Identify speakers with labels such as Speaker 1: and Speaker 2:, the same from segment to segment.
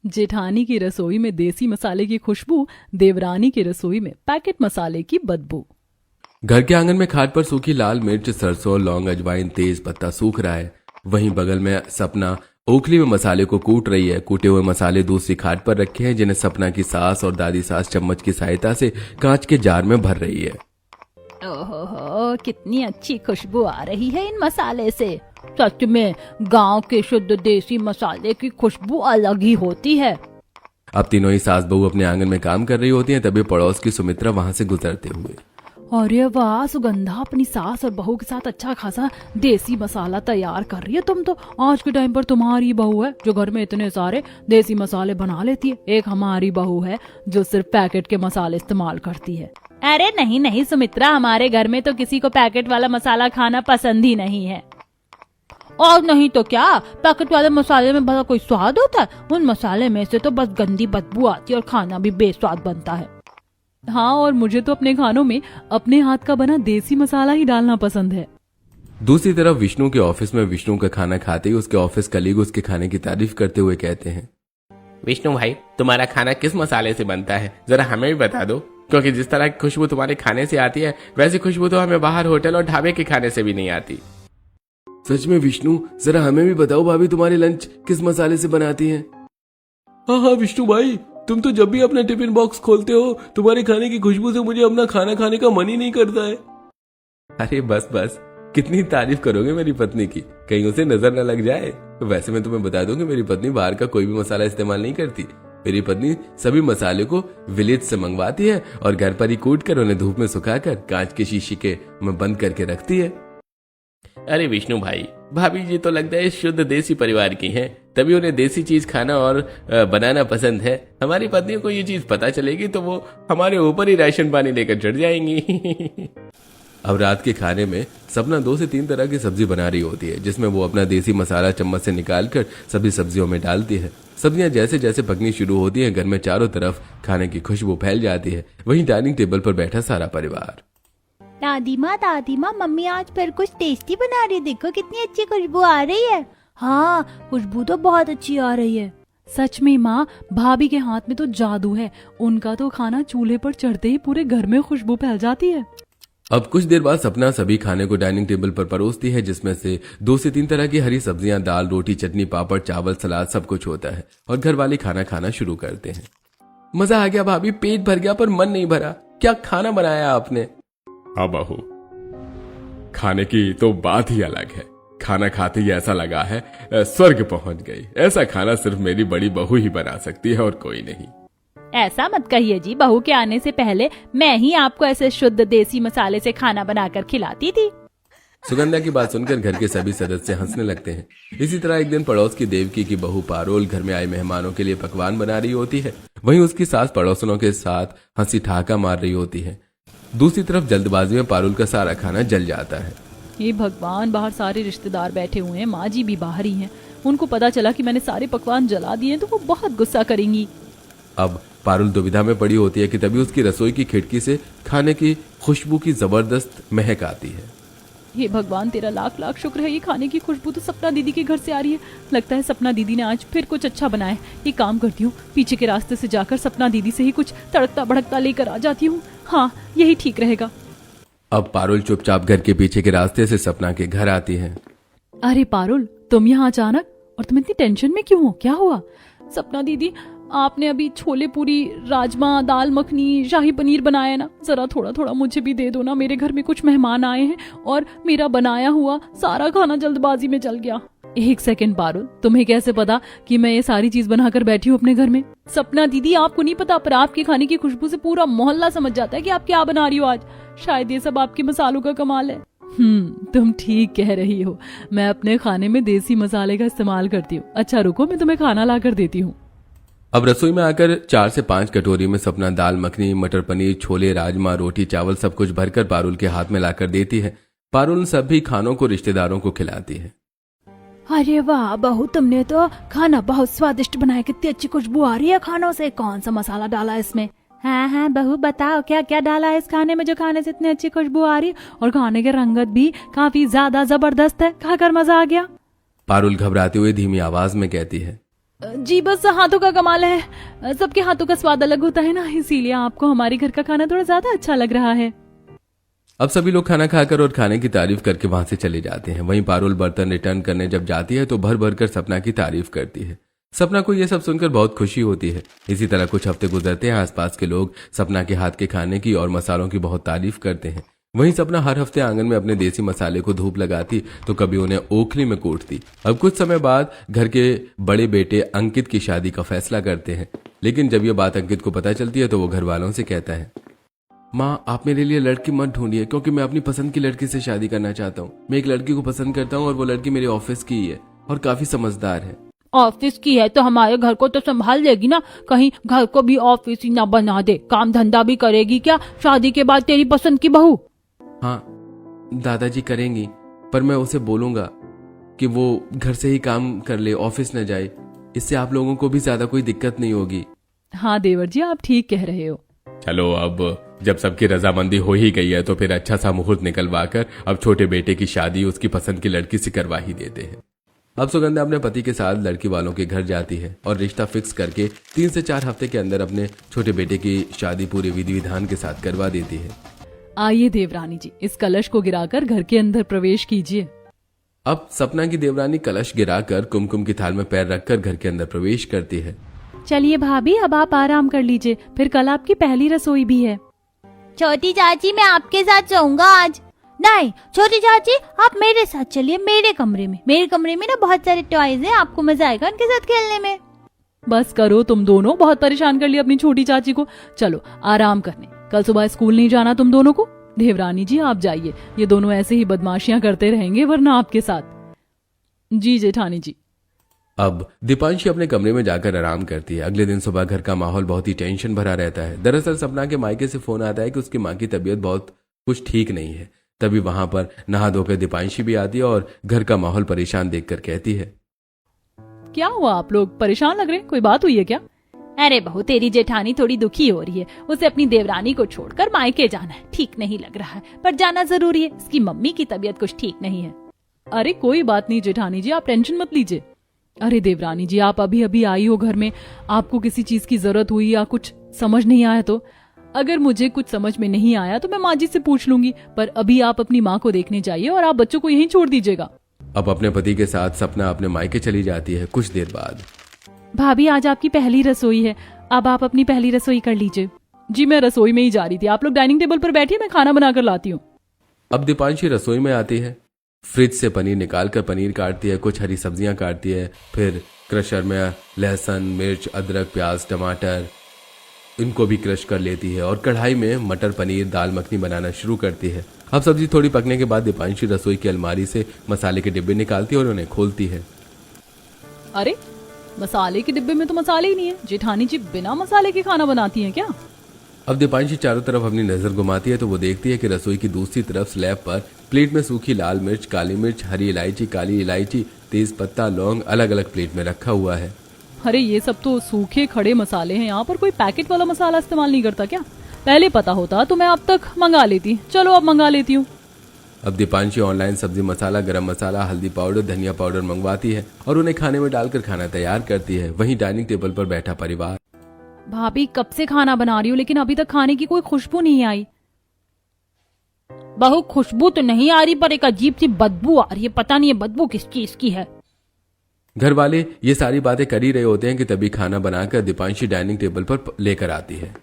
Speaker 1: जेठानी की रसोई में देसी मसाले की खुशबू, देवरानी की रसोई में पैकेट मसाले की बदबू।
Speaker 2: घर के आंगन में खाट पर सूखी लाल मिर्च, सरसों, लौंग, अजवाइन, तेज पत्ता सूख रहा है। वहीं बगल में सपना ओखली में मसाले को कूट रही है। कूटे हुए मसाले दूसरी खाट पर रखे हैं, जिन्हें सपना की सास और दादी सास चम्मच की सहायता से कांच के जार में भर रही है।
Speaker 1: ओहो, कितनी अच्छी खुशबू आ रही है इन मसाले से। सच में गांव के शुद्ध देसी मसाले की खुशबू अलग ही होती है।
Speaker 2: अब तीनों ही सास बहू अपने आंगन में काम कर रही होती हैं, तभी पड़ोस की सुमित्रा वहां से गुजरते हुए,
Speaker 1: अरे वाह सुगंधा, अपनी सास और बहू के साथ अच्छा खासा देसी मसाला तैयार कर रही है तुम तो। आज के टाइम पर तुम्हारी बहू है जो घर में इतने सारे देसी मसाले बना लेती है, एक हमारी बहू है जो सिर्फ पैकेट के मसाले इस्तेमाल करती है। अरे नहीं नहीं सुमित्रा, हमारे घर में तो किसी को पैकेट वाला मसाला खाना पसंद ही नहीं है। और नहीं तो क्या, पैकेट वाले मसाले में भला कोई स्वाद होता है? उन मसाले में से तो बस गंदी बदबू आती है और खाना भी बेस्वाद बनता है। हाँ, और मुझे तो अपने खानों में अपने हाथ का बना देसी मसाला ही डालना पसंद है।
Speaker 2: दूसरी तरफ विष्णु के ऑफिस में विष्णु का खाना खाते ही उसके ऑफिस कलीग उसके खाने की तारीफ करते हुए कहते हैं,
Speaker 3: विष्णु भाई, तुम्हारा खाना किस मसाले से बनता है, जरा हमें भी बता दो, क्योंकि जिस तरह की खुशबू तुम्हारे खाने से आती है वैसी खुशबू तो हमें बाहर होटल और ढाबे के खाने से भी नहीं आती।
Speaker 2: सच में विष्णु, जरा हमें भी बताओ भाभी तुम्हारी लंच किस मसाले से बनाती है। हाँ हाँ विष्णु भाई, तुम तो जब भी अपना टिफिन बॉक्स खोलते हो तुम्हारे खाने की खुशबू से मुझे अपना खाना खाने का मन ही नहीं करता है। अरे बस बस, कितनी तारीफ करोगे मेरी पत्नी की, कहीं उसे नजर न लग जाए। वैसे मैं तुम्हें बता दूं कि मेरी पत्नी बाहर का कोई भी मसाला इस्तेमाल नहीं करती। मेरी पत्नी सभी मसाले को विलेज से मंगवाती है और घर पर ही कूट कर उन्हें धूप में सुखाकर कांच के शीशे के में बंद करके रखती है।
Speaker 3: अरे विष्णु भाई, भाभी जी तो लगता है शुद्ध देसी परिवार की हैं, तभी उन्हें देसी चीज खाना और बनाना पसंद है। हमारी पत्नियों को ये चीज पता चलेगी तो वो हमारे ऊपर ही राशन पानी लेकर चढ़ जाएंगी।
Speaker 2: अब रात के खाने में सपना 2 से 3 तरह की सब्जी बना रही होती है, जिसमें वो अपना देसी मसाला चम्मच से निकालकर सभी सब्जियों में डालती है। सब्जियां जैसे जैसे पकनी शुरू होती हैं, घर में चारों तरफ खाने की खुशबू फैल जाती है। वहीं डाइनिंग टेबल पर बैठा सारा परिवार,
Speaker 4: दादी माँ, मम्मी आज फिर कुछ टेस्टी बना रही है, देखो कितनी अच्छी खुशबू आ रही है।
Speaker 1: हाँ, खुशबू तो बहुत अच्छी आ रही है। सच में माँ, भाभी के हाथ में तो जादू है। उनका तो खाना चूल्हे पर चढ़ते ही पूरे घर में खुशबू फैल जाती है।
Speaker 2: अब कुछ देर बाद सपना सभी खाने को डाइनिंग टेबल पर परोसती है, जिसमें से 2 से 3 तरह की हरी सब्जियां, दाल, रोटी, चटनी, पापड़, चावल, सलाद सब कुछ होता है और घर वाले खाना खाना शुरू करते हैं। मजा आ गया भाभी, पेट भर गया पर मन नहीं भरा। क्या खाना बनाया आपने?
Speaker 5: हाँ बहू, खाने की तो बात ही अलग है। खाना खाते ही ऐसा लगा है स्वर्ग पहुंच गई। ऐसा खाना सिर्फ मेरी बड़ी बहू ही बना सकती है और कोई नहीं।
Speaker 1: ऐसा मत कहिए जी, बहू के आने से पहले मैं ही आपको ऐसे शुद्ध देसी मसाले से खाना बनाकर खिलाती थी।
Speaker 2: सुगंधा की बात सुनकर घर के सभी सदस्य हंसने लगते हैं। इसी तरह एक दिन पड़ोस की देवकी की बहू पारोल घर में आए मेहमानों के लिए पकवान बना रही होती है। वहीं उसकी सास पड़ोसनों के साथ हंसी ठहाका मार रही होती है। दूसरी तरफ जल्दबाजी में पारुल का सारा खाना जल जाता है।
Speaker 1: ये भगवान, बाहर सारे रिश्तेदार बैठे हुए हैं, माँ जी भी बाहर ही हैं। उनको पता चला कि मैंने सारे पकवान जला दिए तो वो बहुत गुस्सा करेंगी।
Speaker 2: अब पारुल दुविधा में पड़ी होती है कि तभी उसकी रसोई की खिड़की से खाने की खुशबू की जबरदस्त महक आती है।
Speaker 1: हे भगवान, तेरा लाख लाख शुक्र है, ये खाने की खुशबू तो सपना दीदी के घर से आ रही है। लगता है सपना दीदी ने आज फिर कुछ अच्छा बनाया। ये काम करती हूँ, पीछे के रास्ते से जाकर सपना दीदी से ही कुछ तड़कता भड़कता लेकर आ जाती हूँ। हाँ, यही ठीक रहेगा।
Speaker 2: अब पारुल चुपचाप घर के पीछे के रास्ते से सपना के घर आती है।
Speaker 1: अरे पारुल, तुम यहाँ अचानक, और तुम इतनी टेंशन में क्यों हो? क्या हुआ? सपना दीदी, आपने अभी छोले पूरी, राजमा, दाल मखनी, शाही पनीर बनाया ना, जरा थोड़ा थोड़ा मुझे भी दे दो ना। मेरे घर में कुछ मेहमान आए हैं और मेरा बनाया हुआ सारा खाना जल्दबाजी में जल गया। 1 सेकंड पारुल, तुम्हें कैसे पता कि मैं ये सारी चीज बनाकर बैठी हूँ अपने घर में? सपना दीदी, आपको नहीं पता, पर आपके खाने की खुशबू से पूरा मोहल्ला समझ जाता है कि आप क्या बना रही हो आज। शायद ये सब आपके मसालों का कमाल है। तुम ठीक कह रही हो, मैं अपने खाने में देसी मसाले का इस्तेमाल करती हूँ। अच्छा रुको, मैं तुम्हें खाना ला कर देती हूँ।
Speaker 2: अब रसोई में आकर 4 से 5 कटोरी में सपना दाल मखनी, मटर पनीर, छोले, राजमा, रोटी, चावल सब कुछ भरकर पारुल के हाथ में लाकर देती है। पारुल उन सभी खानों को रिश्तेदारों को खिलाती है।
Speaker 4: अरे वाह बहू, तुमने तो खाना बहुत स्वादिष्ट बनाया, कितनी अच्छी खुशबू आ रही है खानों से। कौन सा मसाला डाला इसमें? हाँ बहू बताओ, क्या क्या डाला है इस खाने में जो खाने से इतनी अच्छी खुशबू आ रही है, और खाने की रंगत भी काफी ज्यादा जबरदस्त है। खाकर मजा आ गया।
Speaker 2: पारुल घबराते हुए धीमी आवाज में कहती है,
Speaker 1: जी बस हाथों का कमाल है, सबके हाथों का स्वाद अलग होता है ना, इसीलिए आपको हमारे घर का खाना थोड़ा ज्यादा अच्छा लग रहा है।
Speaker 2: अब सभी लोग खाना खाकर और खाने की तारीफ करके वहां से चले जाते हैं। वहीं पारुल बर्तन रिटर्न करने जब जाती है तो भर भर कर सपना की तारीफ करती है। सपना को यह सब सुनकर बहुत खुशी होती है। इसी तरह कुछ हफ्ते गुजरते हैं। आसपास के लोग सपना के हाथ के खाने की और मसालों की बहुत तारीफ करते हैं। वहीं सपना हर हफ्ते आंगन में अपने देसी मसाले को धूप लगाती तो कभी उन्हें ओखली में कूटती। अब कुछ समय बाद घर के बड़े बेटे अंकित की शादी का फैसला करते हैं, लेकिन जब यह बात अंकित को पता चलती है तो वो घर वालों से कहता है, माँ आप मेरे लिए लड़की मत ढूंढिए, क्योंकि मैं अपनी पसंद की लड़की से शादी करना चाहता हूँ। मैं एक लड़की को पसंद करता हूँ और वो लड़की मेरे ऑफिस की ही है और काफी समझदार है।
Speaker 4: ऑफिस की है तो हमारे घर को तो संभाल लेगी ना, कहीं घर को भी ऑफिस ही ना बना दे। काम धंधा भी करेगी क्या शादी के बाद तेरी पसंद की बहू?
Speaker 2: हाँ दादाजी करेंगी, पर मैं उसे बोलूंगा कि वो घर से ही काम कर ले, ऑफिस न जाए। इससे आप लोगों को भी ज्यादा कोई दिक्कत नहीं होगी।
Speaker 1: हाँ देवर जी आप ठीक कह रहे हो।
Speaker 5: चलो अब जब सबकी रजामंदी हो ही गई है तो फिर अच्छा सा मुहूर्त निकलवा कर अब छोटे बेटे की शादी उसकी पसंद की लड़की से करवा ही देते हैं। अब सुगंधा अपने पति के साथ लड़की वालों के घर जाती है और रिश्ता फिक्स करके 3 से 4 हफ्ते के अंदर अपने छोटे बेटे की शादी पूरे विधि विधान के साथ करवा देती है।
Speaker 1: आइए देवरानी जी, इस कलश को गिराकर घर के अंदर प्रवेश कीजिए।
Speaker 2: अब सपना की देवरानी कलश गिराकर कुमकुम की थाल में पैर रखकर घर के अंदर प्रवेश करती है।
Speaker 4: चलिए भाभी अब आप आराम कर लीजिए, फिर कल आपकी पहली रसोई भी है।
Speaker 6: छोटी चाची मैं आपके साथ सोऊंगा आज। नहीं छोटी चाची आप मेरे साथ चलिए मेरे कमरे में। मेरे कमरे में ना बहुत सारे टॉयज हैं, आपको मजा आएगा उनके साथ खेलने में।
Speaker 1: बस करो तुम दोनों, बहुत परेशान कर लिया अपनी छोटी चाची को। चलो आराम करने, कल सुबह स्कूल नहीं जाना तुम दोनों को। देवरानी जी आप जाइए, ये दोनों ऐसे ही बदमाशियां करते रहेंगे वरना आपके साथ। जी जेठानी जी।
Speaker 2: अब दीपांशी अपने कमरे में जाकर आराम करती है। अगले दिन सुबह घर का माहौल बहुत ही टेंशन भरा रहता है। दरअसल सपना के मायके से फोन आता है कि उसकी माँ की तबीयत बहुत कुछ ठीक नहीं है। तभी वहां पर नहा धोकर दीपांशी भी आती है और घर का माहौल परेशान देखकर कहती है,
Speaker 1: क्या हुआ आप लोग परेशान लग रहे हैं, कोई बात हुई है क्या?
Speaker 4: अरे बहू तेरी जेठानी थोड़ी दुखी हो रही है, उसे अपनी देवरानी को छोड़कर मायके जाना है। ठीक नहीं लग रहा है पर जाना जरूरी है, इसकी मम्मी की तबीयत कुछ ठीक नहीं है।
Speaker 1: अरे कोई बात नहीं जेठानी जी, आप टेंशन मत लीजिए। अरे देवरानी जी आप अभी अभी आई हो घर में, आपको किसी चीज की जरूरत हुई या कुछ समझ नहीं आया तो? अगर मुझे कुछ समझ में नहीं आया तो मैं माँ जी से पूछ लूंगी, पर अभी आप अपनी माँ को देखने जाइए और आप बच्चों को यहीं छोड़ दीजिएगा।
Speaker 2: अब अपने पति के साथ सपना अपने मायके चली जाती है। कुछ देर बाद,
Speaker 4: भाभी आज आपकी पहली रसोई है, अब आप अपनी पहली रसोई कर लीजिए।
Speaker 1: जी मैं रसोई में ही जा रही थी, आप लोग डाइनिंग टेबल पर बैठिए, मैं खाना बनाकर लाती हूँ।
Speaker 2: अब दीपांशी रसोई में आती है। फ्रिज से पनीर निकालकर पनीर काटती है, कुछ हरी सब्जियां काटती है, फिर क्रशर में लहसुन, मिर्च, अदरक, प्याज, टमाटर इनको भी क्रश कर लेती है और कढ़ाई में मटर पनीर दाल मखनी बनाना शुरू करती है। अब सब्जी थोड़ी पकने के बाद दीपांशी रसोई की अलमारी से मसाले के डिब्बे निकालती है और उन्हें खोलती है।
Speaker 1: अरे मसाले के डिब्बे में तो मसाले ही नहीं है, जेठानी जी बिना मसाले के खाना बनाती हैं क्या?
Speaker 2: अब दीपांशी चारों तरफ अपनी नजर घुमाती है तो वो देखती है कि रसोई की दूसरी तरफ स्लैब पर प्लेट में सूखी लाल मिर्च, काली मिर्च, हरी इलायची, काली इलायची, तेज पत्ता, लौंग अलग अलग प्लेट में रखा हुआ है।
Speaker 1: अरे ये सब तो सूखे खड़े मसाले हैं, यहाँ पर कोई पैकेट वाला मसाला इस्तेमाल नहीं करता क्या? पहले पता होता तो मैं अब तक मंगा लेती। चलो अब मंगा लेती हूँ।
Speaker 2: अब दीपांशी ऑनलाइन सब्जी मसाला, गरम मसाला, हल्दी पाउडर, धनिया पाउडर मंगवाती है और उन्हें खाने में डालकर खाना तैयार करती है। वहीं डाइनिंग टेबल पर बैठा परिवार,
Speaker 4: भाभी कब से खाना बना रही हूँ लेकिन अभी तक खाने की कोई खुशबू नहीं आई।
Speaker 6: बहू खुशबू तो नहीं आ रही पर एक अजीब सी बदबू आ रही है, पता नहीं ये बदबू किस चीज की है।
Speaker 2: घर वाले ये सारी बातें कर ही रहे होते हैं कि तभी खाना बनाकर दीपांशी डाइनिंग टेबल पर लेकर आती है।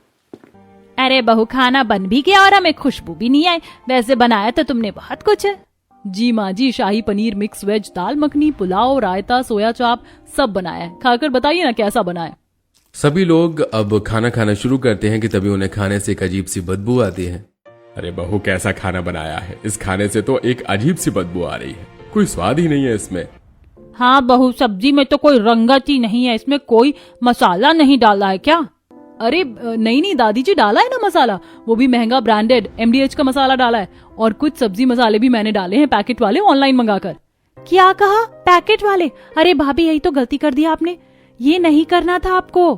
Speaker 4: अरे बहू खाना बन भी गया और हमें खुशबू भी नहीं आई, वैसे बनाया तो तुमने बहुत कुछ है।
Speaker 1: जी माँ जी, शाही पनीर, मिक्स वेज, दाल मखनी, पुलाव, रायता, सोया चाप सब बनाया है। खाकर बताइए ना कैसा बनाया।
Speaker 2: सभी लोग अब खाना खाना शुरू करते हैं कि तभी उन्हें खाने से एक अजीब सी बदबू आती है।
Speaker 5: अरे बहू कैसा खाना बनाया है, इस खाने से तो एक अजीब सी बदबू आ रही है, कोई स्वाद ही नहीं है इसमें।
Speaker 6: हाँ बहू सब्जी में तो कोई रंगत ही नहीं है, इसमें कोई मसाला नहीं डाला है क्या?
Speaker 1: अरे नहीं दादी जी डाला है ना मसाला, वो भी महंगा ब्रांडेड MDH का मसाला डाला है और कुछ सब्जी मसाले भी मैंने डाले हैं पैकेट वाले ऑनलाइन मंगाकर।
Speaker 4: क्या कहा? पैकेट वाले? अरे भाभी यही तो गलती कर दी आपने, ये नहीं करना था आपको।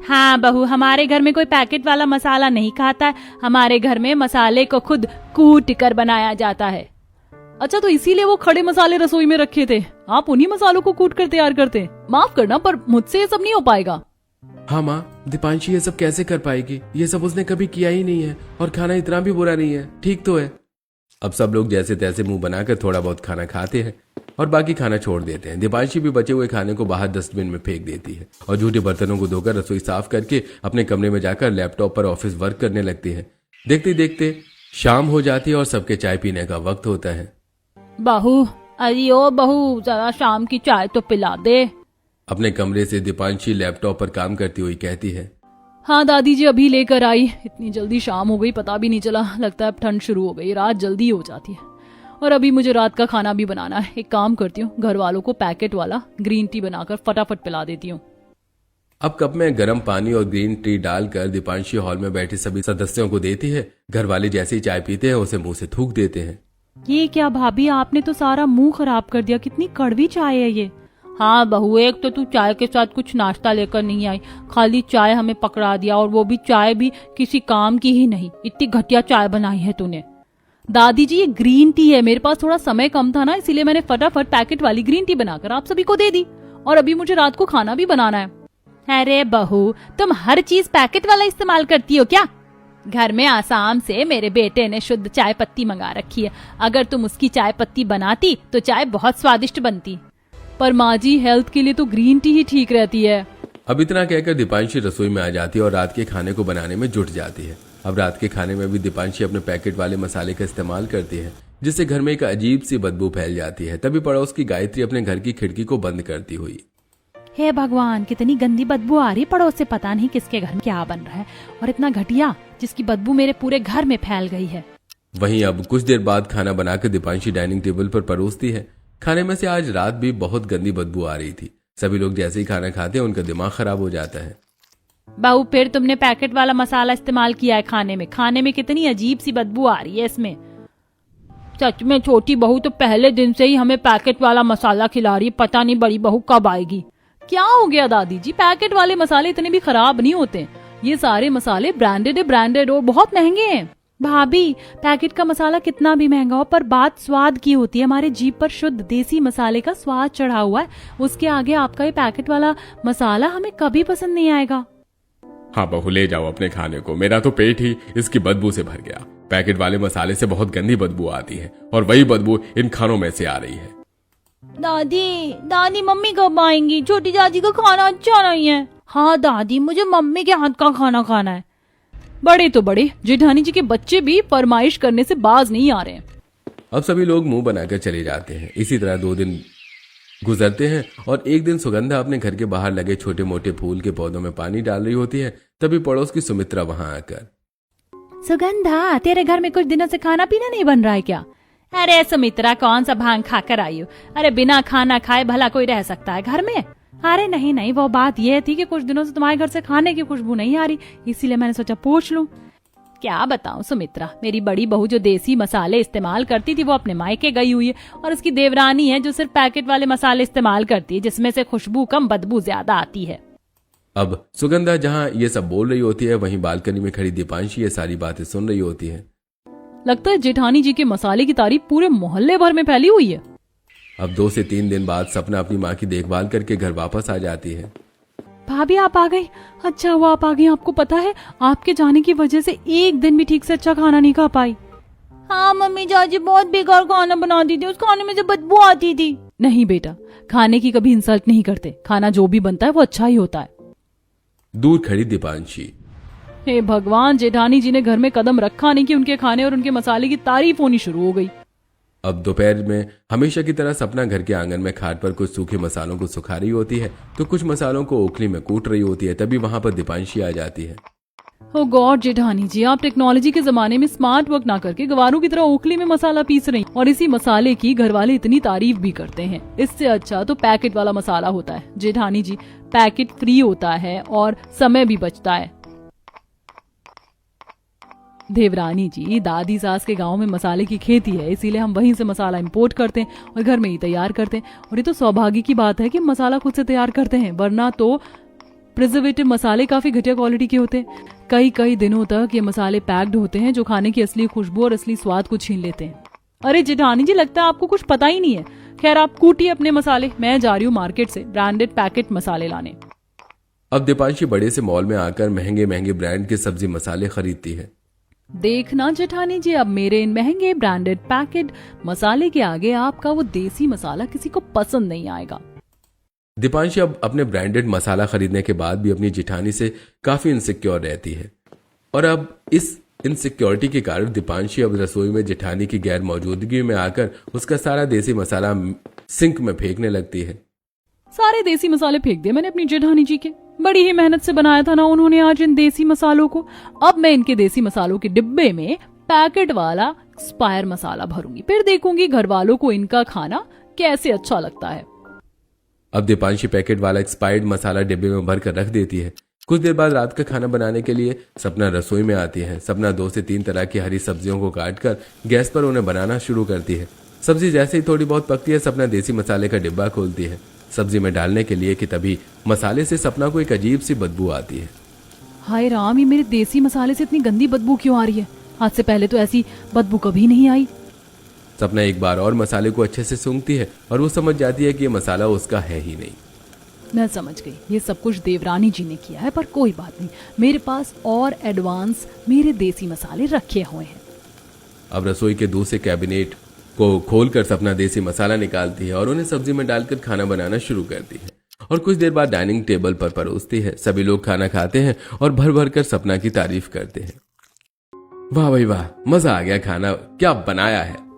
Speaker 6: हाँ बहू हमारे घर में कोई पैकेट वाला मसाला नहीं खाता है, हमारे घर में मसाले को खुद कूट कर बनाया जाता है।
Speaker 1: अच्छा, तो इसीलिए वो खड़े मसाले रसोई में रखे थे, आप उन्हीं मसालों को कूट कर तैयार करते। माफ करना, पर मुझसे ये सब नहीं हो पाएगा।
Speaker 2: हाँ माँ, दीपांशी ये सब कैसे कर पाएगी? ये सब उसने कभी किया ही नहीं है, और खाना इतना भी बुरा नहीं है, ठीक तो है।
Speaker 5: अब सब लोग जैसे तैसे मुंह बनाकर थोड़ा बहुत खाना खाते हैं और बाकी खाना छोड़ देते हैं। दीपांशी भी बचे हुए खाने को बाहर डस्टबिन में फेंक देती है और झूठे बर्तनों को धोकर रसोई साफ करके अपने कमरे में जाकर लैपटॉप पर ऑफिस वर्क करने लगती है। देखते देखते शाम हो जाती है और सबके चाय पीने का वक्त होता है।
Speaker 1: बहू, अरे ओ बहू, जरा शाम की चाय तो पिला दे।
Speaker 5: अपने कमरे से दीपांशी लैपटॉप पर काम करती हुई कहती है।
Speaker 1: हाँ दादी जी, अभी लेकर आई। इतनी जल्दी शाम हो गई, पता भी नहीं चला। लगता है अब ठंड शुरू हो गई, रात जल्दी हो जाती है। और अभी मुझे रात का खाना भी बनाना है। एक काम करती हूँ, घर वालों को पैकेट वाला ग्रीन टी बनाकर फटाफट पिला देती हूँ।
Speaker 5: अब कप में गर्म पानी और ग्रीन टी डालकर दीपांशी हॉल में बैठे सभी सदस्यों को देती है। घर वाले जैसे ही चाय पीते हैं उसे मुंह से थूक देते हैं।
Speaker 4: ये क्या भाभी, आपने तो सारा मुंह खराब कर दिया। कितनी कड़वी चाय है ये।
Speaker 1: हाँ बहू, एक तो तू चाय के साथ कुछ नाश्ता लेकर नहीं आई, खाली चाय हमें पकड़ा दिया, और वो भी चाय भी किसी काम की ही नहीं। इतनी घटिया चाय बनाई है तूने। दादी जी, ये ग्रीन टी है। मेरे पास थोड़ा समय कम था ना, इसीलिए मैंने फटाफट पैकेट वाली ग्रीन टी बनाकर आप सभी को दे दी। और अभी मुझे रात को खाना भी बनाना है।
Speaker 6: अरे बहू, तुम हर चीज पैकेट वाला इस्तेमाल करती हो क्या? घर में आसाम से मेरे बेटे ने शुद्ध चाय पत्ती मंगा रखी है। अगर तुम उसकी चाय पत्ती बनाती तो चाय बहुत स्वादिष्ट बनती।
Speaker 1: पर माँ जी, हेल्थ के लिए तो ग्रीन टी ही ठीक रहती है।
Speaker 5: अब इतना कहकर दीपांशी रसोई में आ जाती है और रात के खाने को बनाने में जुट जाती है। अब रात के खाने में भी दीपांशी अपने पैकेट वाले मसाले का इस्तेमाल करती है, जिससे घर में एक अजीब सी बदबू फैल जाती है। तभी पड़ोस की गायत्री अपने घर की खिड़की को बंद करती हुई।
Speaker 4: हे भगवान, कितनी गंदी बदबू आ रही पड़ोस से। पता नहीं किसके घर में क्या बन रहा है, और इतना घटिया जिसकी बदबू मेरे पूरे घर में फैल गई है।
Speaker 5: वहीं अब कुछ देर बाद खाना बनाकर दीपांशी डाइनिंग टेबल पर परोसती है। खाने में से आज रात भी बहुत गंदी बदबू आ रही थी। सभी लोग जैसे ही खाना खाते हैं उनका दिमाग खराब हो जाता है।
Speaker 4: बहू, फिर तुमने पैकेट वाला मसाला इस्तेमाल किया है खाने में। खाने में कितनी अजीब सी बदबू आ रही है इसमें।
Speaker 1: सच में छोटी बहू तो पहले दिन से ही हमें पैकेट वाला मसाला खिला रही है। पता नहीं बड़ी बहू कब आएगी। क्या हो गया दादी जी, पैकेट वाले मसाले इतने भी खराब नहीं होते। ये सारे मसाले ब्रांडेड और बहुत महंगे हैं।
Speaker 4: भाभी, पैकेट का मसाला कितना भी महंगा हो, पर बात स्वाद की होती है। हमारे जीभ पर शुद्ध देसी मसाले का स्वाद चढ़ा हुआ है। उसके आगे आपका ये पैकेट वाला मसाला हमें कभी पसंद नहीं आएगा।
Speaker 5: हाँ बहू, ले जाओ अपने खाने को। मेरा तो पेट ही इसकी बदबू से भर गया। पैकेट वाले मसाले से बहुत गंदी बदबू आती है, और वही बदबू इन खानों में से आ रही है।
Speaker 6: दादी मम्मी कब आएंगी? छोटी चाची का खाना अच्छा नहीं है।
Speaker 4: हाँ दादी, मुझे मम्मी के हाथ का खाना खाना है।
Speaker 1: बड़े तो बड़े, जेठानी जी के बच्चे भी फरमाइश करने से बाज नहीं आ रहे हैं।
Speaker 5: अब सभी लोग मुंह बनाकर चले जाते हैं। इसी तरह 2 दिन गुजरते हैं और एक दिन सुगंधा अपने घर के बाहर लगे छोटे मोटे फूल के पौधों में पानी डाल रही होती है। तभी पड़ोस की सुमित्रा वहां आकर,
Speaker 4: सुगंधा, तेरे घर में कुछ दिनों से खाना पीना नहीं बन रहा है क्या?
Speaker 6: अरे सुमित्रा, कौन सा भांग खाकर आई हो? अरे बिना खाना खाए भला कोई रह सकता है घर में?
Speaker 4: अरे नहीं, वो बात यह थी कि कुछ दिनों से तुम्हारे घर से खाने की खुशबू नहीं आ रही, इसीलिए मैंने सोचा पूछ लूं।
Speaker 1: क्या बताऊं सुमित्रा, मेरी बड़ी बहू जो देसी मसाले इस्तेमाल करती थी वो अपने मायके गई हुई है, और उसकी देवरानी है जो सिर्फ पैकेट वाले मसाले इस्तेमाल करती है, जिसमें से खुशबू कम बदबू ज्यादा आती है।
Speaker 5: अब सुगंधा जहां ये सब बोल रही होती है, वहीं बालकनी में खड़ी दीपांशी ये सारी बातें सुन रही होती है।
Speaker 1: लगता है जेठानी जी के मसाले की तारीफ पूरे मोहल्ले भर में फैली हुई है।
Speaker 5: अब 2 से 3 दिन बाद सपना अपनी माँ की देखभाल करके घर वापस आ जाती है।
Speaker 4: भाभी, आप आ गई? अच्छा हुआ आप आ गई। आपको पता है, आपके जाने की वजह से एक दिन भी ठीक से अच्छा खाना नहीं खा पाई।
Speaker 6: हाँ मम्मी चाची बहुत बेकार खाना बनाती थी, उस खाने में से बदबू आती थी।
Speaker 1: नहीं बेटा, खाने की कभी इंसल्ट नहीं करते। खाना जो भी बनता है वो अच्छा ही होता है।
Speaker 5: दूर खड़ी दीपांशी,
Speaker 1: हे भगवान, जेठानी जी ने घर में कदम रखा नहीं कि उनके खाने और उनके मसाले की तारीफ होनी शुरू हो गई।
Speaker 5: अब दोपहर में हमेशा की तरह सपना घर के आंगन में खाट पर कुछ सूखे मसालों को सुखा रही होती है, तो कुछ मसालों को ओखली में कूट रही होती है। तभी वहां पर दीपांशी आ जाती है।
Speaker 1: ओ गॉड जेठानी जी, आप टेक्नोलॉजी के जमाने में स्मार्ट वर्क ना करके गवारों की तरह ओखली में मसाला पीस रही, और इसी मसाले की घर वाले इतनी तारीफ भी करते हैं। इससे अच्छा तो पैकेट वाला मसाला होता है। जेठानी जी, पैकेट फ्री होता है और समय भी बचता है। देवरानी जी, दादी सास के गांव में मसाले की खेती है, इसीलिए हम वहीं से मसाला इंपोर्ट करते हैं और घर में ही तैयार करते हैं। और ये तो सौभाग्य की बात है कि मसाला खुद से तैयार करते हैं, वरना तो प्रिजर्वेटिव मसाले काफी घटिया क्वालिटी के होते हैं। कई दिनों तक ये मसाले पैक्ड होते हैं, जो खाने की असली खुशबू और असली स्वाद को छीन लेते हैं। अरे जेठानी जी, लगता है आपको कुछ पता ही नहीं है। खैर आप कूटिए अपने मसाले, मैं जा रही हूँ मार्केट से ब्रांडेड पैकेट मसाले लाने।
Speaker 5: अब दीपांशी बड़े से मॉल में आकर महंगे महंगे ब्रांड के सब्जी मसाले खरीदती है।
Speaker 1: देखना जेठानी जी, अब मेरे इन महंगे ब्रांडेड पैकेट मसाले के आगे आपका वो देसी मसाला किसी को पसंद नहीं आएगा।
Speaker 5: दीपांशी अब अपने ब्रांडेड मसाला खरीदने के बाद भी अपनी जेठानी से काफी इनसिक्योर रहती है और अब इस इनसिक्योरिटी के कारण दीपांशी अब रसोई में जेठानी की गैर मौजूदगी में आकर उसका सारा देसी मसाला सिंक में फेंकने लगती है।
Speaker 1: सारे देसी मसाले फेंक दिए मैंने अपनी जेठानी जी के। बड़ी ही मेहनत से बनाया था ना उन्होंने आज इन देसी मसालों को। अब मैं इनके देसी मसालों के डिब्बे में पैकेट वाला एक्सपायर मसाला भरूंगी, फिर देखूंगी घर वालों को इनका खाना कैसे अच्छा लगता है।
Speaker 5: अब दीपांशी पैकेट वाला एक्सपायर्ड मसाला डिब्बे में भर कर रख देती है। कुछ देर बाद रात का खाना बनाने के लिए सपना रसोई में आती है। सपना 2 से 3 तरह की हरी सब्जियों को काटकर गैस पर उन्हें बनाना शुरू करती है। सब्जी जैसे ही थोड़ी बहुत पकती है, सपना देसी मसाले का डिब्बा खोलती है सब्जी में डालने के लिए कि तभी मसाले से सपना को एक अजीब सी बदबू आती है।
Speaker 1: हाय राम, ये मेरे देसी मसाले से इतनी गंदी बदबू क्यों आ रही है? आज से पहले तो ऐसी बदबू कभी नहीं आई।
Speaker 5: सपना एक बार और मसाले को अच्छे से सूंघती है और वो समझ जाती है कि ये मसाला उसका है ही नहीं।
Speaker 1: मैं समझ गई, ये सब कुछ देवरानी जी ने किया है, पर कोई बात नहीं, मेरे पास और एडवांस मेरे देसी मसाले रखे हुए हैं।
Speaker 5: अब रसोई के दूसरे कैबिनेट को खोलकर सपना देसी मसाला निकालती है और उन्हें सब्जी में डालकर खाना बनाना शुरू करती है और कुछ देर बाद डाइनिंग टेबल पर परोसती है। सभी लोग खाना खाते हैं और भर भर कर सपना की तारीफ करते हैं। वाह भाई वाह, मजा आ गया, खाना क्या बनाया है।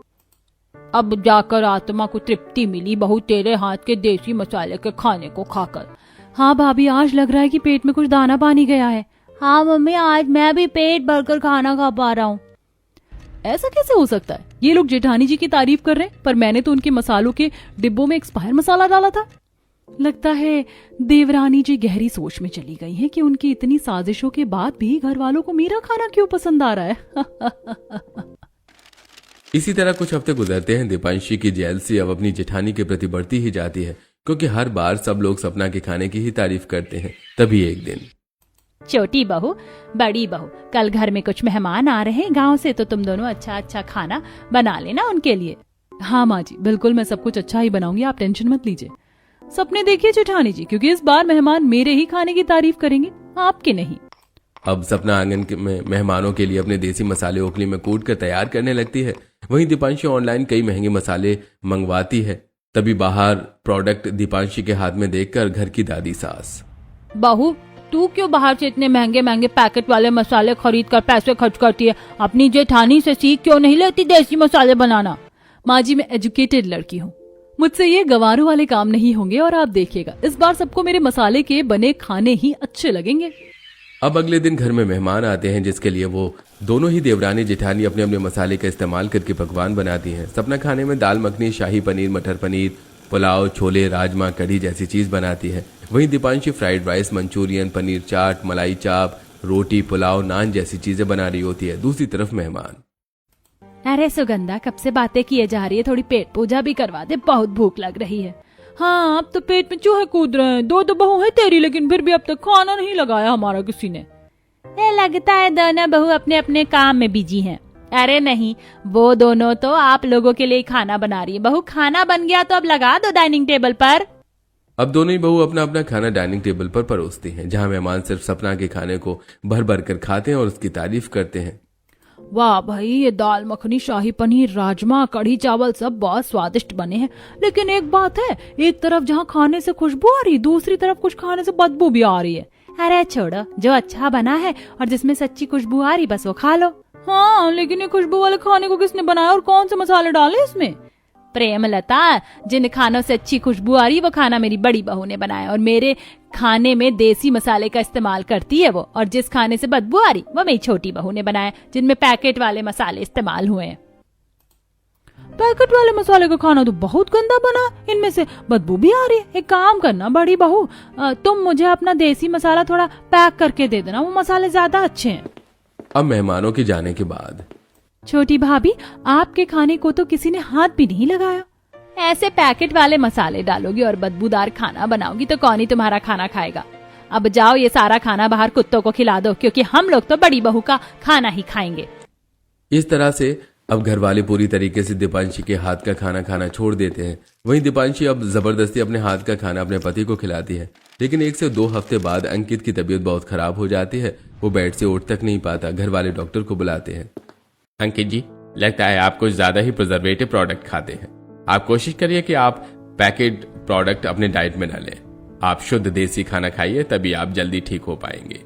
Speaker 6: अब जाकर आत्मा को तृप्ति मिली बहू तेरे हाथ के देसी मसाले के खाने को खाकर।
Speaker 1: हाँ भाभी, आज लग रहा है कि पेट में कुछ दाना पानी गया है।
Speaker 6: हाँ मम्मी, आज मैं भी पेट भरकर खाना खा पा रहा हूँ।
Speaker 1: ऐसा कैसे हो सकता है? ये लोग जेठानी जी की तारीफ कर रहे हैं, पर मैंने तो उनके मसालों के डिब्बों में एक्सपायर मसाला डाला था। लगता है देवरानी जी गहरी सोच में चली गई हैं कि उनकी इतनी साजिशों के बाद भी घर वालों को मेरा खाना क्यों पसंद आ रहा है।
Speaker 5: इसी तरह कुछ हफ्ते गुजरते हैं। दीपांशी की जेलसी अब अपनी जेठानी के प्रति बढ़ती ही जाती है क्योंकि हर बार सब लोग सपना के खाने की ही तारीफ करते हैं। तभी एक दिन,
Speaker 6: छोटी बहू, बड़ी बहू, कल घर में कुछ मेहमान आ रहे हैं गांव से, तो तुम दोनों अच्छा अच्छा खाना बना लेना उनके लिए।
Speaker 1: हाँ माँ जी, बिल्कुल मैं सब कुछ अच्छा ही बनाऊंगी, आप टेंशन मत लीजिए। सपने देखिए जेठानी जी, क्योंकि इस बार मेहमान मेरे ही खाने की तारीफ करेंगे, आपके नहीं।
Speaker 5: अब सपना आंगन में मेहमानों के लिए अपने देसी मसाले ओखली में कूट कर तैयार करने लगती है। वहीं दीपांशी ऑनलाइन कई महंगे मसाले मंगवाती है। तभी बाहर प्रोडक्ट दीपांशी के हाथ में देखकर घर की दादी सास,
Speaker 6: बहू तू क्यों बाहर से इतने महंगे महंगे पैकेट वाले मसाले खरीद कर पैसे खर्च करती है? अपनी जेठानी से सीख क्यों नहीं लेती देसी मसाले बनाना?
Speaker 1: माँ जी, मैं एजुकेटेड लड़की हूँ, मुझसे ये गवारों वाले काम नहीं होंगे और आप देखिएगा इस बार सबको मेरे मसाले के बने खाने ही अच्छे लगेंगे।
Speaker 5: अब अगले दिन घर में मेहमान आते हैं जिसके लिए वो दोनों ही देवरानी जेठानी अपने अपने मसाले का इस्तेमाल करके पकवान बनाती हैं। सपना खाने में दाल मखनी, शाही पनीर, मटर पनीर, पुलाव, छोले, राजमा, कढ़ी जैसी चीज बनाती है। वहीं Deepanshi fried rice, manchurian, paneer chaat, malai chaap, रोटी, पुलाव, नान जैसी चीजें बना रही होती है। दूसरी तरफ मेहमान,
Speaker 6: अरे सुगंधा, कब से बातें किए जा रही है, थोड़ी पेट पूजा भी करवा दे, बहुत भूख लग रही है।
Speaker 1: हाँ, अब तो पेट में चूहे कूद रहे हैं। 2 बहू है तेरी, लेकिन फिर भी अब तक खाना नहीं लगाया हमारा किसी ने।
Speaker 6: लगता है दोनों बहू अपने अपने काम में बिजी हैं। अरे नहीं, वो दोनों तो आप लोगों के लिए खाना बना रही है। बहू, खाना बन गया तो अब लगा दो डाइनिंग टेबल पर।
Speaker 5: अब दोनों ही बहू अपना अपना खाना डाइनिंग टेबल पर परोसती हैं, जहां मेहमान सिर्फ सपना के खाने को भर भर कर खाते हैं और उसकी तारीफ करते हैं।
Speaker 1: वाह भाई, ये दाल मखनी, शाही पनीर, राजमा, कढ़ी चावल सब बहुत स्वादिष्ट बने हैं। लेकिन एक बात है, एक तरफ जहाँ खाने से खुशबू आ रही, दूसरी तरफ कुछ खाने से बदबू भी आ रही है।
Speaker 6: अरे छोड़ो, जो अच्छा बना है और जिसमें सच्ची खुशबू आ रही बस वो खा लो।
Speaker 1: हाँ, लेकिन ये खुशबू वाले खाने को किसने बनाया और कौन से मसाले डाले इसमें?
Speaker 6: प्रेमलता, जिन खानों से अच्छी खुशबू आ रही वो खाना मेरी बड़ी बहू ने बनाया और मेरे खाने में देसी मसाले का इस्तेमाल करती है वो, और जिस खाने से बदबू आ रही वो मेरी छोटी बहू ने बनाया, जिनमें पैकेट वाले मसाले इस्तेमाल हुए हैं।
Speaker 1: पैकेट वाले मसाले का खाना तो बहुत गंदा बना, इनमें से बदबू भी आ रही है। एक काम करना बड़ी बहू, तुम मुझे अपना देसी मसाला थोड़ा पैक करके दे देना, वो मसाले ज्यादा अच्छे हैं।
Speaker 5: अब मेहमानों के जाने के बाद,
Speaker 1: छोटी भाभी, आपके खाने को तो किसी ने हाथ भी नहीं लगाया।
Speaker 6: ऐसे पैकेट वाले मसाले डालोगी और बदबूदार खाना बनाओगी तो कौन ही तुम्हारा खाना खाएगा? अब जाओ, ये सारा खाना बाहर कुत्तों को खिला दो, क्योंकि हम लोग तो बड़ी बहू का खाना ही खाएंगे।
Speaker 5: इस तरह से अब घर वाले पूरी तरीके से दीपांशी के हाथ का खाना खाना छोड़ देते हैं। वहीं दीपांशी अब जबरदस्ती अपने हाथ का खाना अपने पति को खिलाती है। लेकिन 1 से 2 हफ्ते बाद अंकित की तबीयत बहुत खराब हो जाती है। वो बेड से उठ तक नहीं पाता। घर वाले डॉक्टर को बुलाते हैं।
Speaker 3: अंकित जी, लगता है आप कुछ ज्यादा ही प्रिजर्वेटिव प्रोडक्ट खाते हैं। आप कोशिश करिए कि आप पैकेट प्रोडक्ट अपने डाइट में न लें। आप शुद्ध देसी खाना खाइए, तभी आप जल्दी ठीक हो पाएंगे।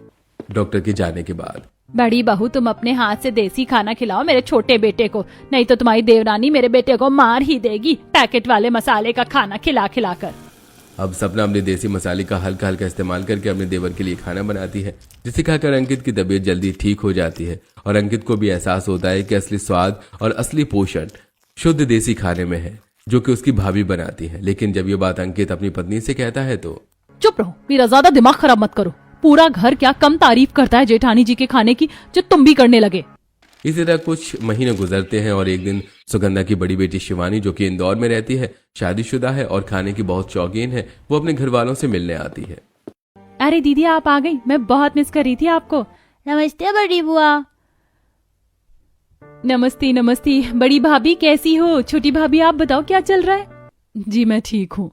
Speaker 5: डॉक्टर के जाने के बाद
Speaker 6: बड़ी बहू, तुम अपने हाथ से देसी खाना खिलाओ मेरे छोटे बेटे को, नहीं तो तुम्हारी देवरानी मेरे बेटे को मार ही देगी पैकेट वाले मसाले का खाना खिला खिला कर।
Speaker 5: अब सपना अपने देसी मसाले का हल्का हल्का इस्तेमाल करके अपने देवर के लिए खाना बनाती है, जिसे खाकर अंकित की तबीयत जल्दी ठीक हो जाती है। और अंकित को भी एहसास होता है कि असली स्वाद और असली पोषण शुद्ध देसी खाने में है, जो कि उसकी भाभी बनाती है। लेकिन जब ये बात अंकित अपनी पत्नी से कहता है तो
Speaker 1: चुप रहो, मेरा ज्यादा दिमाग खराब मत करो। पूरा घर क्या कम तारीफ करता है जेठानी जी के खाने की, जो तुम भी करने लगे।
Speaker 5: इसी तरह कुछ महीने गुजरते हैं और एक दिन सुगंधा की बड़ी बेटी शिवानी, जो कि इंदौर में रहती है, शादीशुदा है और खाने की बहुत शौकीन है, वो अपने घर वालों से मिलने आती है।
Speaker 6: अरे दीदी, आप आ गई, मैं बहुत मिस कर रही थी आपको। नमस्ते बड़ी बुआ। नमस्ते नमस्ते। बड़ी भाभी कैसी हो? छोटी भाभी आप बताओ क्या चल रहा है?
Speaker 1: जी मैं ठीक हूँ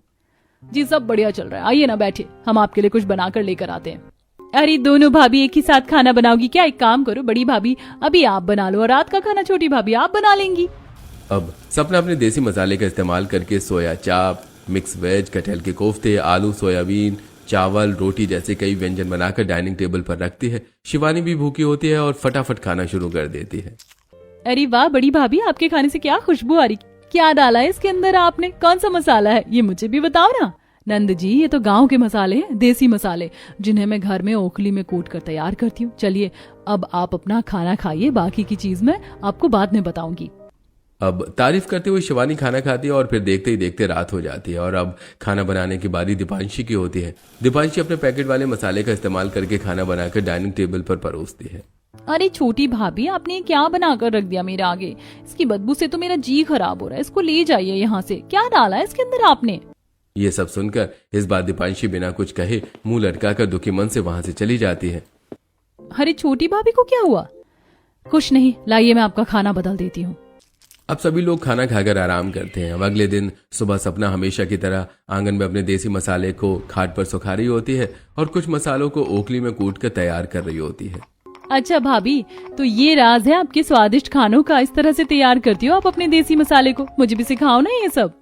Speaker 1: जी, सब बढ़िया चल रहा है। आइए ना बैठिए, हम आपके लिए कुछ बनाकर लेकर आते हैं।
Speaker 6: अरे दोनों भाभी एक ही साथ खाना बनाओगी क्या? एक काम करो बड़ी भाभी, अभी आप बना लो और रात का खाना छोटी भाभी आप बना लेंगी।
Speaker 5: अब सपना अपने देसी मसाले का इस्तेमाल करके सोया चाप, मिक्स वेज, कटहल के कोफ्ते, आलू, सोयाबीन, चावल, रोटी जैसे कई व्यंजन बनाकर डाइनिंग टेबल पर रखती है। शिवानी भी भूखी होती है और फटाफट खाना शुरू कर देती है।
Speaker 1: अरे वाह बड़ी भाभी, आपके खाने से क्या खुशबू आ रही। क्या डाला है इसके अंदर आपने? कौन सा मसाला है ये मुझे भी बताओ ना। नंद जी, ये तो गांव के मसाले हैं, देसी मसाले, जिन्हें मैं घर में ओखली में कूट कर तैयार करती हूँ। चलिए अब आप अपना खाना खाइए, बाकी की चीज मैं आपको बाद में बताऊंगी।
Speaker 5: अब तारीफ करते हुए शिवानी खाना खाती है और फिर देखते ही देखते रात हो जाती है। और अब खाना बनाने की बारी दीपांशी की होती है। दीपांशी अपने पैकेट वाले मसाले का इस्तेमाल करके खाना बनाकर डाइनिंग टेबल पर परोसती है।
Speaker 1: अरे छोटी भाभी, आपने क्या बनाकर रख दिया मेरे आगे? इसकी बदबू से तो मेरा जी खराब हो रहा है। इसको ले जाइए यहाँ से। क्या डाला है इसके अंदर आपने?
Speaker 5: ये सब सुनकर इस बार दीपांशी बिना कुछ कहे मुंह लटकाकर दुखी मन से वहां से चली जाती है।
Speaker 1: अरे छोटी भाभी को क्या हुआ? कुछ नहीं, लाइए मैं आपका खाना बदल देती हूँ।
Speaker 5: अब सभी लोग खाना खाकर आराम करते हैं। अब अगले दिन सुबह सपना हमेशा की तरह आंगन में अपने देसी मसाले को खाट पर सुखा रही होती है और कुछ मसालों को ओखली में कूट कर तैयार कर रही होती है।
Speaker 1: अच्छा भाभी, तो ये राज है आपके स्वादिष्ट खानों का? इस तरह से तैयार करती हो आप अपने देसी मसाले को? मुझे भी सिखाओ ना ये सब।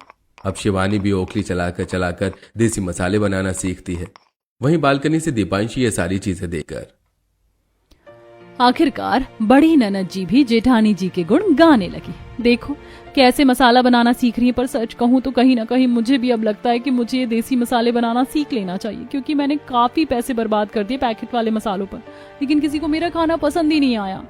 Speaker 5: अब शिवानी भी ओखली चलाकर देसी मसाले बनाना सीखती है। वहीं बालकनी से दीपांशी ये सारी चीजें देखकर
Speaker 1: आखिरकार बड़ी ननद जी भी जेठानी जी के गुण गाने लगी। देखो कैसे मसाला बनाना सीख रही है। पर सच कहूँ तो कहीं ना कहीं मुझे भी अब लगता है कि मुझे ये देसी मसाले बनाना सीख लेना चाहिए, क्योंकि मैंने काफी पैसे बर्बाद कर दिए पैकेट वाले मसालों पर, लेकिन किसी को मेरा खाना पसंद ही नहीं आया।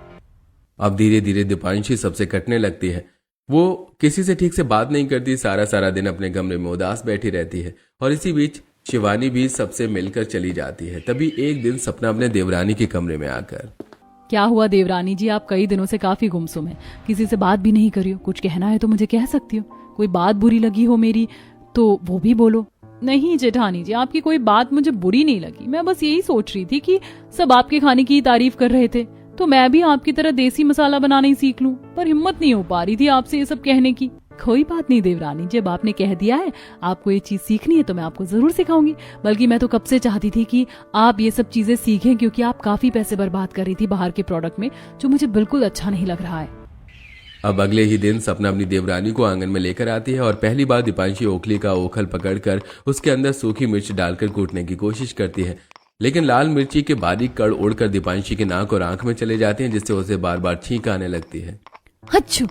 Speaker 5: अब धीरे धीरे दीपांशी सबसे कटने लगती है। वो किसी से ठीक से बात नहीं करती, सारा दिन अपने कमरे में उदास बैठी रहती है। और इसी बीच शिवानी भी सबसे मिलकर चली जाती है। तभी एक दिन सपना अपने देवरानी के कमरे में आकर,
Speaker 1: क्या हुआ देवरानी जी, आप कई दिनों से काफी गुमसुम हैं, किसी से बात भी नहीं करी हो। कुछ कहना है तो मुझे कह सकती हो। कोई बात बुरी लगी हो मेरी तो वो भी बोलो। नहीं जेठानी जी, आपकी कोई बात मुझे बुरी नहीं लगी। मैं बस यही सोच रही थी कि सब आपके खाने की तारीफ कर रहे थे, तो मैं भी आपकी तरह देसी मसाला बनाना ही सीख लूं, पर हिम्मत नहीं हो पा रही थी आपसे ये सब कहने की। कोई बात नहीं देवरानी, जब आपने कह दिया है आपको ये चीज सीखनी है तो मैं आपको जरूर सिखाऊंगी। बल्कि मैं तो कब से चाहती थी कि आप ये सब चीजें सीखें, क्योंकि आप काफी पैसे बर्बाद कर रही थी बाहर के प्रोडक्ट में, जो मुझे बिल्कुल अच्छा नहीं लग रहा है।
Speaker 5: अब अगले ही दिन सपना अपनी देवरानी को आंगन में लेकर आती है और पहली बार दीपांशी ओखली का ओखल पकड़कर उसके अंदर सूखी मिर्च डालकर कूटने की कोशिश करती है। लेकिन लाल मिर्ची के बारीक कण उड़कर दीपांशी के नाक और आंख में चले जाते हैं, जिससे उसे बार बार छींक आने लगती है।
Speaker 1: अच्छू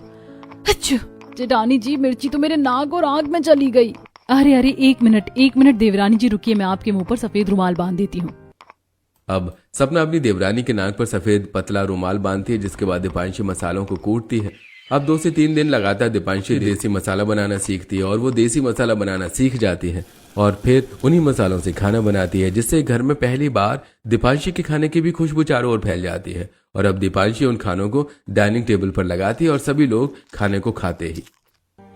Speaker 1: अच्छू, जेठानी जी मिर्ची तो मेरे नाक और आंख में चली गई। अरे अरे एक मिनट देवरानी जी रुकिए, मैं आपके मुंह पर सफेद रुमाल बांध देती हूँ।
Speaker 5: अब सपना अपनी देवरानी के नाक पर सफेद पतला रुमाल बांधती है, जिसके बाद दीपांशी मसालों को कूटती है। अब 2 से 3 दिन लगातार दीपांशी देसी मसाला बनाना सीखती है और वो देसी मसाला बनाना सीख जाती है और फिर उन्हीं मसालों से खाना बनाती है, जिससे घर में पहली बार दीपांशी के खाने की भी खुशबू चारों ओर फैल जाती है। और अब दीपांशी उन खानों को डाइनिंग टेबल पर लगाती है और सभी लोग खाने को खाते ही।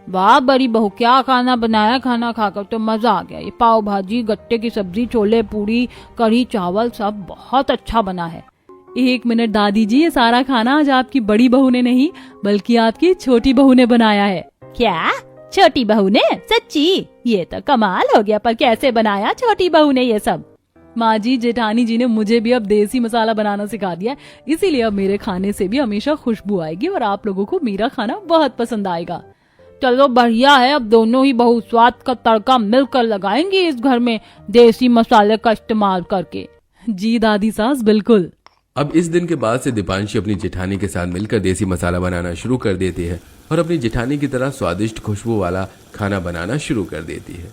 Speaker 6: वाह बड़ी बहू, क्या खाना बनाया, खाना खाकर तो मजा आ गया। ये पाव भाजी, गट्टे की सब्जी, छोले पूरी, कढ़ी चावल सब बहुत अच्छा बना है।
Speaker 1: 1 मिनट दादी जी, ये सारा खाना आज आपकी बड़ी बहू ने नहीं बल्कि आपकी छोटी बहू ने बनाया है।
Speaker 6: क्या? छोटी बहू ने? सच्ची? ये तो कमाल हो गया, पर कैसे बनाया छोटी बहू ने ये सब?
Speaker 1: माँ जी, जेठानी जी ने मुझे भी अब देसी मसाला बनाना सिखा दिया है, इसीलिए अब मेरे खाने से भी हमेशा खुशबू आएगी और आप लोगों को मेरा खाना बहुत पसंद आएगा।
Speaker 6: चलो बढ़िया है, अब दोनों ही बहू स्वाद का तड़का मिलकर लगाएंगी इस घर में देसी मसाले का इस्तेमाल करके।
Speaker 1: जी दादी सास, बिल्कुल।
Speaker 5: अब इस दिन के बाद से दीपांशी अपनी जेठानी के साथ मिलकर देसी मसाला बनाना शुरू कर देती है और अपनी जेठानी की तरह स्वादिष्ट खुशबू वाला खाना बनाना शुरू कर देती है।